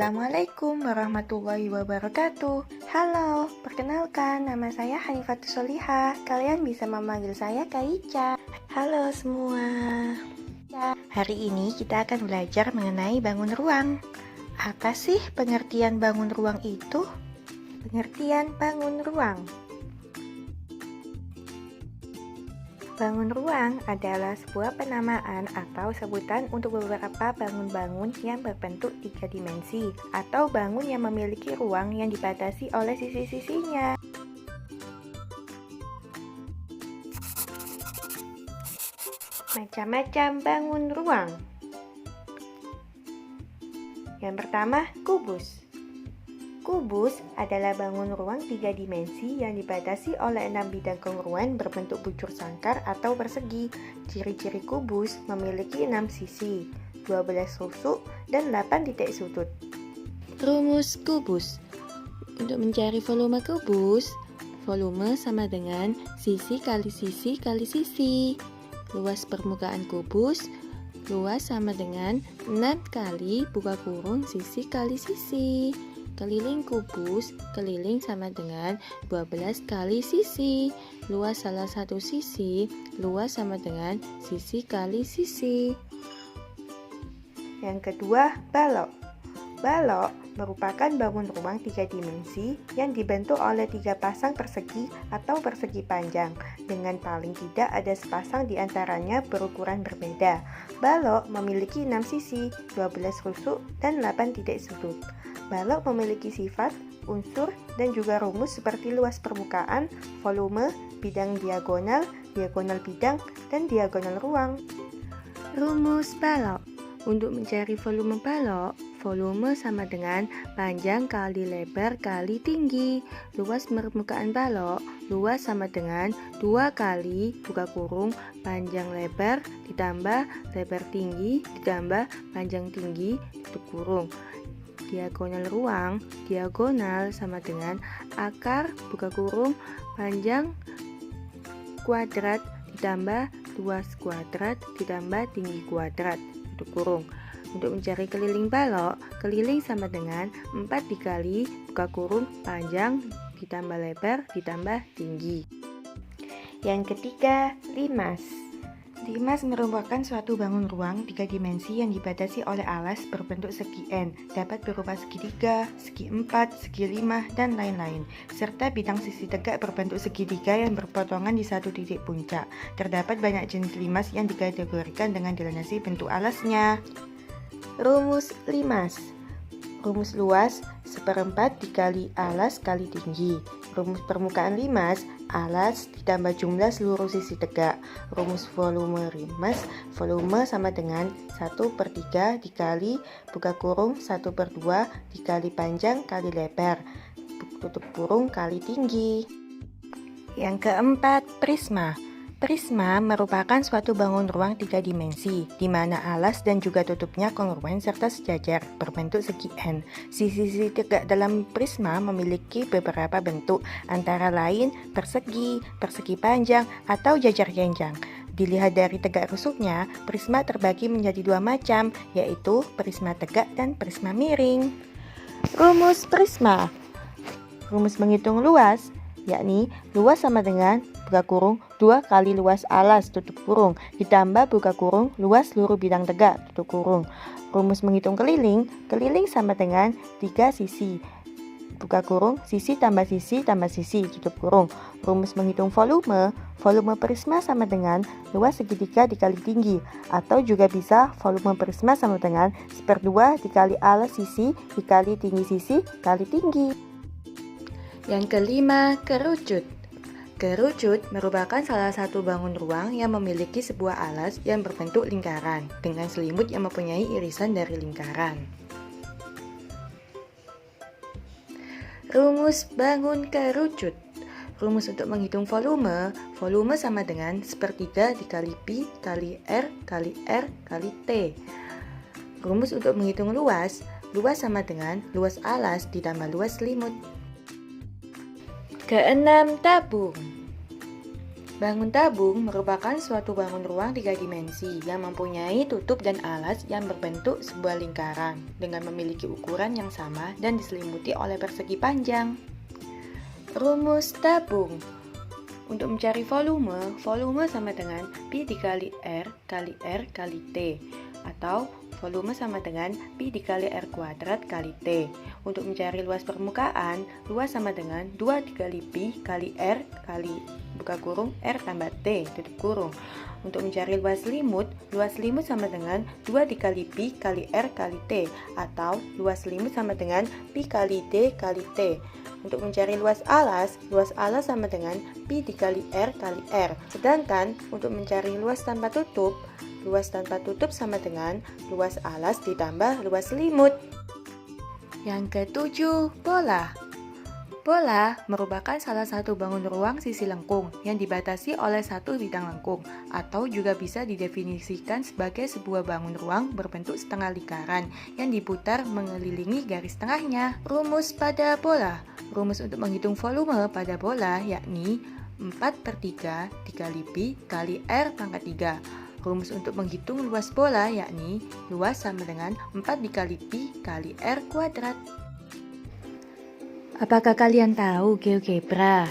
Assalamualaikum warahmatullahi wabarakatuh. Halo, perkenalkan nama saya Hanifatus Solihah. Kalian bisa memanggil saya Kak Ica. Halo semua. Hari ini kita akan belajar mengenai bangun ruang. Apa sih pengertian bangun ruang itu? Pengertian bangun ruang. Bangun ruang adalah sebuah penamaan atau sebutan untuk beberapa bangun-bangun yang berbentuk 3 dimensi atau bangun yang memiliki ruang yang dibatasi oleh sisi-sisinya. Macam-macam bangun ruang. Yang pertama, kubus. Kubus adalah bangun ruang 3 dimensi yang dibatasi oleh 6 bidang kongruen berbentuk bucur sangkar atau persegi. Ciri-ciri kubus memiliki 6 sisi, 12 rusuk, dan 8 titik sudut. Rumus kubus. Untuk mencari volume kubus, volume sama dengan sisi kali sisi kali sisi. Luas permukaan kubus, luas sama dengan 6 kali buka kurung sisi kali sisi. Keliling kubus, keliling sama dengan 12 kali sisi. Luas salah satu sisi, luas sama dengan sisi kali sisi. Yang kedua, balok. Balok merupakan bangun ruang 3 dimensi yang dibentuk oleh 3 pasang persegi atau persegi panjang, dengan paling tidak ada sepasang di antaranya berukuran berbeda. Balok memiliki 6 sisi, 12 rusuk, dan 8 titik sudut. Balok memiliki sifat, unsur, dan juga rumus seperti luas permukaan, volume, bidang diagonal, diagonal bidang, dan diagonal ruang. Rumus balok. Untuk mencari volume balok, volume sama dengan panjang kali lebar kali tinggi. Luas permukaan balok, luas sama dengan 2 kali buka kurung panjang lebar ditambah lebar tinggi ditambah panjang tinggi tutup kurung. Diagonal ruang, diagonal sama dengan akar buka kurung panjang kuadrat ditambah luas kuadrat ditambah tinggi kuadrat tutup kurung. Untuk mencari keliling balok, keliling sama dengan 4 dikali buka kurung panjang ditambah lebar ditambah tinggi. Yang ketiga, limas. Limas merupakan suatu bangun ruang 3 dimensi yang dibatasi oleh alas berbentuk segi N, dapat berupa segitiga, segi 4, segi 5, dan lain-lain, serta bidang sisi tegak berbentuk segitiga yang berpotongan di satu titik puncak. Terdapat banyak jenis limas yang dikategorikan dengan dilanasi bentuk alasnya. Rumus limas. Rumus luas 1/4 dikali alas kali tinggi. Rumus permukaan limas, alas ditambah jumlah seluruh sisi tegak. Rumus volume limas, volume sama dengan 1/3 dikali buka kurung 1/2 dikali panjang kali lebar tutup kurung kali tinggi. Yang keempat, prisma. Prisma merupakan suatu bangun ruang 3 dimensi, di mana alas dan juga tutupnya kongruen serta sejajar, berbentuk segi N. Sisi-sisi tegak dalam prisma memiliki beberapa bentuk, antara lain persegi, persegi panjang, atau jajar genjang. Dilihat dari tegak rusuknya, prisma terbagi menjadi 2 macam, yaitu prisma tegak dan prisma miring. Rumus prisma. Rumus menghitung luas, yakni luas sama dengan buka kurung 2 kali luas alas tutup kurung ditambah buka kurung luas seluruh bidang tegak tutup kurung. Rumus menghitung keliling, keliling sama dengan 3 sisi buka kurung sisi tambah sisi tutup kurung. Rumus menghitung volume, volume prisma sama dengan luas segitiga dikali tinggi, atau juga bisa volume prisma sama dengan 1/2 dikali alas sisi dikali tinggi sisi kali tinggi. Yang kelima, kerucut. Kerucut merupakan salah satu bangun ruang yang memiliki sebuah alas yang berbentuk lingkaran dengan selimut yang mempunyai irisan dari lingkaran. Rumus bangun kerucut. Rumus untuk menghitung volume, volume sama dengan 1/3 dikali pi kali r kali r kali t. Rumus untuk menghitung luas, luas sama dengan luas alas ditambah luas selimut. Keenam, tabung. Bangun tabung merupakan suatu bangun ruang 3 dimensi yang mempunyai tutup dan alas yang berbentuk sebuah lingkaran dengan memiliki ukuran yang sama dan diselimuti oleh persegi panjang. Rumus tabung. Untuk mencari volume, volume sama dengan Pi dikali R kali R kali T, atau volume sama dengan Pi dikali R kuadrat kali T. Untuk mencari luas permukaan, luas sama dengan 2 dikali Pi kali R kali buka kurung R tambah T tutup kurung. Untuk mencari luas selimut sama dengan 2 dikali Pi kali R kali T, atau luas selimut sama dengan Pi kali D kali T. Untuk mencari luas alas sama dengan Pi dikali R kali R. Sedangkan untuk mencari luas tanpa tutup sama dengan luas alas ditambah luas selimut. Yang ketujuh, bola. Bola merupakan salah satu bangun ruang sisi lengkung yang dibatasi oleh satu bidang lengkung, atau juga bisa didefinisikan sebagai sebuah bangun ruang berbentuk setengah lingkaran yang diputar mengelilingi garis tengahnya. Rumus pada bola. Rumus untuk menghitung volume pada bola yakni 4/3 dikali Pi kali R pangkat 3. Rumus untuk menghitung luas bola yakni luas sama dengan 4 dikali Pi kali R kuadrat. Apakah kalian tahu GeoGebra?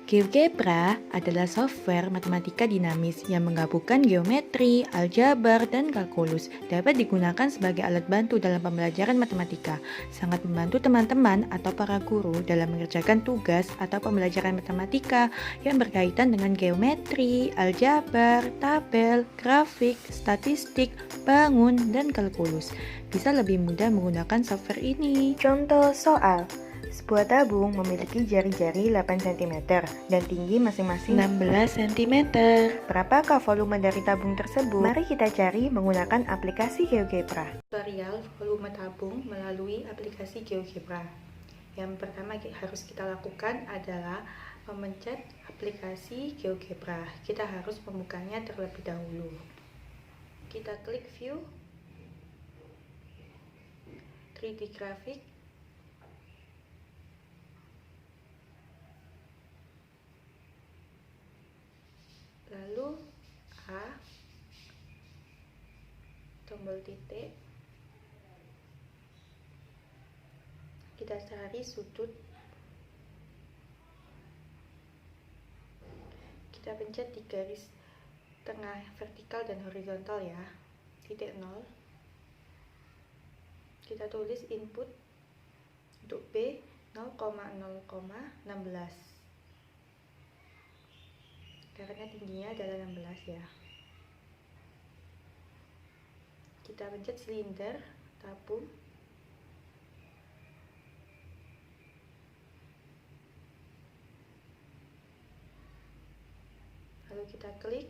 GeoGebra adalah software matematika dinamis yang menggabungkan geometri, aljabar, dan kalkulus. Dapat digunakan sebagai alat bantu dalam pembelajaran matematika. Sangat membantu teman-teman atau para guru dalam mengerjakan tugas atau pembelajaran matematika yang berkaitan dengan geometri, aljabar, tabel, grafik, statistik, bangun, dan kalkulus. Bisa lebih mudah menggunakan software ini. Contoh soal. Sebuah tabung memiliki jari-jari 8 cm dan tinggi masing-masing 16 cm. Berapakah volume dari tabung tersebut? Mari kita cari menggunakan aplikasi GeoGebra. Tutorial volume tabung melalui aplikasi GeoGebra. Yang pertama harus kita lakukan adalah memencet aplikasi GeoGebra. Kita harus membukanya terlebih dahulu. Kita klik View, 3D Graphic, lalu A, tombol titik, kita cari sudut, kita pencet di garis tengah vertikal dan horizontal ya, titik 0, kita tulis input untuk B 0,0,16 karena tingginya adalah 16 ya. Kita pencet silinder tabung, lalu kita klik,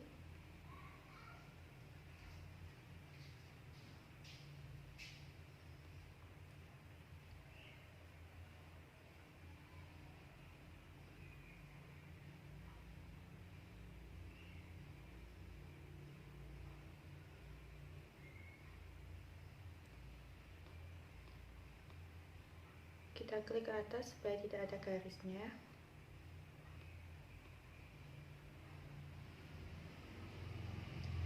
kita klik ke atas supaya tidak ada garisnya.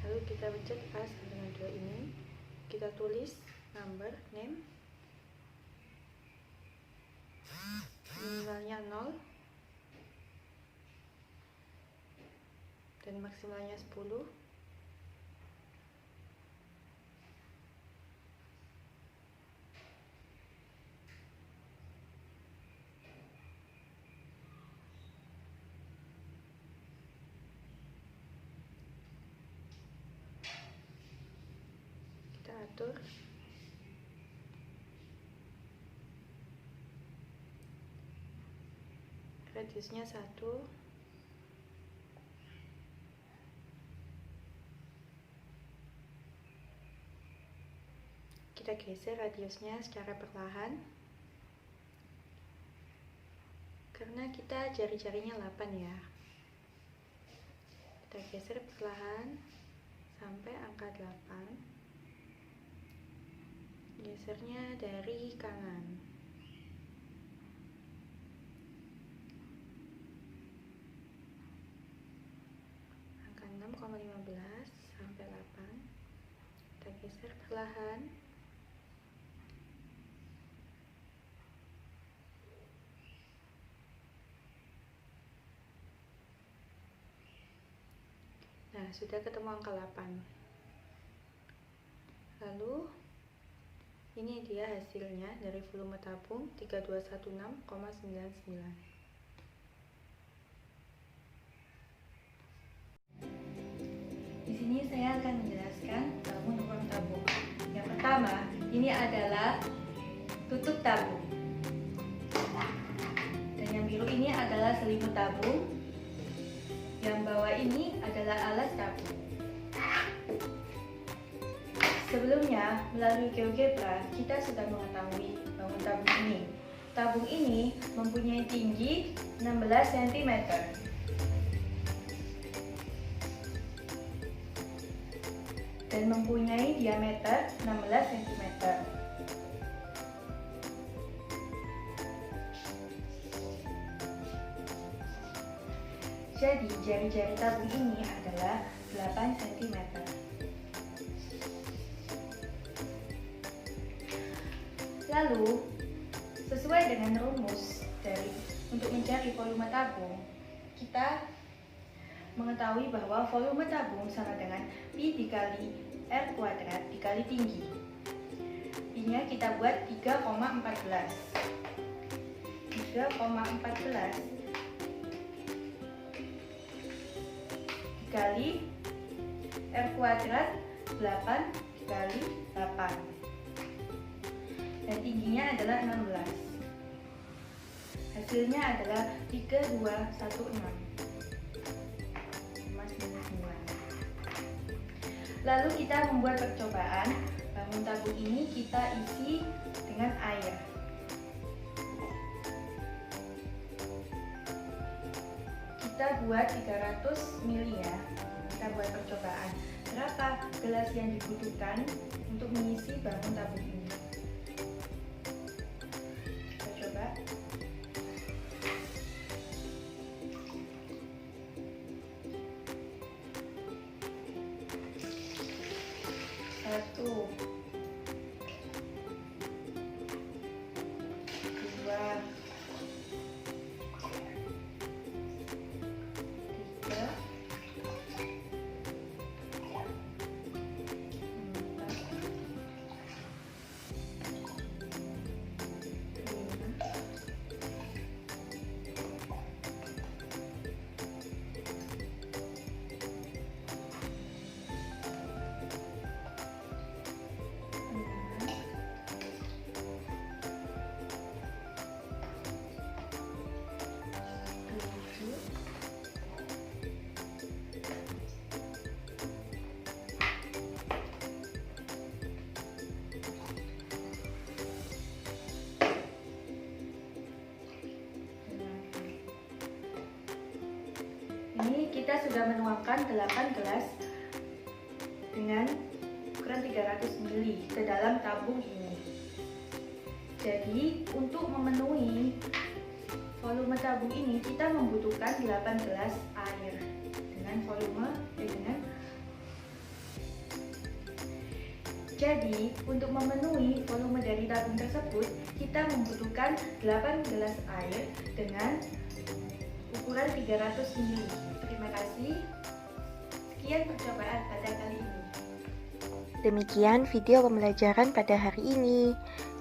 Lalu kita pencet A sama dengan 2 ini. Kita tulis number, name, minimalnya 0 dan maksimalnya 10. Atur radiusnya 1, kita geser radiusnya secara perlahan karena kita jari-jarinya 8 ya. Kita geser perlahan sampai angka 8. Gesernya dari kanan. sampai 8. Kita geser perlahan. Nah, sudah ketemu angka 8. Lalu ini dia hasilnya dari volume tabung 3216,99. Di sini saya akan menjelaskan bangun ruang tabung. Yang pertama, ini adalah tutup tabung. Dan yang biru ini adalah selimut tabung. Yang bawah ini adalah alas tabung. Sebelumnya, melalui GeoGebra, kita sudah mengetahui bangun tabung ini. Tabung ini mempunyai tinggi 16 cm. Dan mempunyai diameter 16 cm. Jadi, jari-jari tabung ini adalah 8 cm. Lalu, sesuai dengan rumus untuk mencari volume tabung, kita mengetahui bahwa volume tabung sama dengan Pi dikali R kuadrat dikali tinggi. Pi-nya kita buat 3,14. 3,14 dikali R kuadrat 8 dikali 8. Dan tingginya adalah 16. Hasilnya adalah 3216. Lalu kita membuat percobaan. Bangun tabung ini kita isi dengan air. Kita buat 300 ml ya. Kita buat percobaan. Berapa gelas yang dibutuhkan untuk mengisi bangun tabung ini? Satu, 2, 3, Ini kita sudah menuangkan 8 gelas dengan ukuran 300 ml ke dalam tabung ini. Jadi untuk memenuhi volume tabung ini kita membutuhkan 8 gelas air dengan volume Jadi, untuk memenuhi volume dari tabung tersebut, kita membutuhkan 8 gelas air dengan ukuran 300 ml. Terima kasih. Sekian percobaan pada kali ini. Demikian video pembelajaran pada hari ini.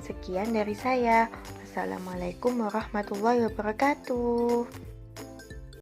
Sekian dari saya. Wassalamualaikum warahmatullahi wabarakatuh.